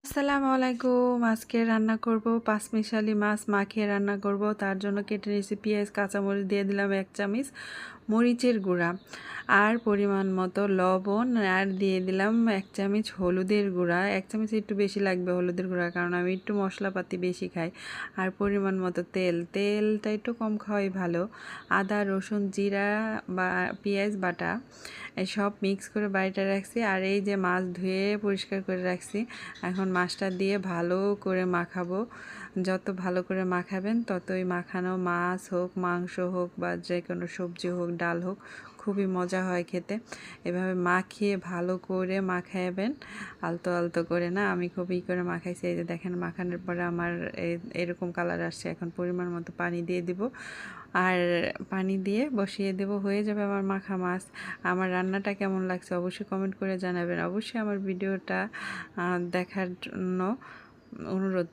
আসসালামু আলাইকুম। আজকে রান্না করব পাঁচমিশালি মাছ মাখিয়ে রান্না করব। তার জন্য কেটে নিয়েছি পেঁয়াজ, কাঁচামরিচ, দিয়ে দিলাম 1 চামচ মরিচের গুঁড়া আর পরিমাণ মতো লবণ, আর দিয়ে দিলাম 1 চামচ হলুদের গুঁড়া। 1 চামচ একটু বেশি লাগবে হলুদের গুঁড়া, কারণ আমি একটু মশলাপাতি বেশি খাই। আর পরিমাণ মতো তেলটা একটু কম খাওয়াই ভালো। আদা, রসুন, জিরা বা পেঁয়াজ বাটা সব মিক্স করে বাড়িটা রাখছি। আর এই যে মাছ ধুয়ে পরিষ্কার করে রাখছি, এখন মাছটা দিয়ে ভালো করে মাখাবো। যত ভালো করে মাখাবেন ততই মাখানো মাছ হোক, মাংস হোক বা যে কোনো সবজি হোক, ডাল হোক, খুবই মজা হয় খেতে। এভাবে মাখিয়ে ভালো করে মাখাবেন, আলতো আলতো করে না। আমি খুবই করে মাখাইছি। এই যে দেখেন, মাখানোর পরে আমার এরকম কালার আসছে। এখন পরিমাণ মতো পানি দিয়ে দিব, আর পানি দিয়ে বসিয়ে দেব, হয়ে যাবে আমার মাখা মাছ। আমার রান্নাটা কেমন লাগছে অবশ্যই কমেন্ট করে জানাবেন। অবশ্যই আমার ভিডিওটা দেখার জন্য অনুরোধ।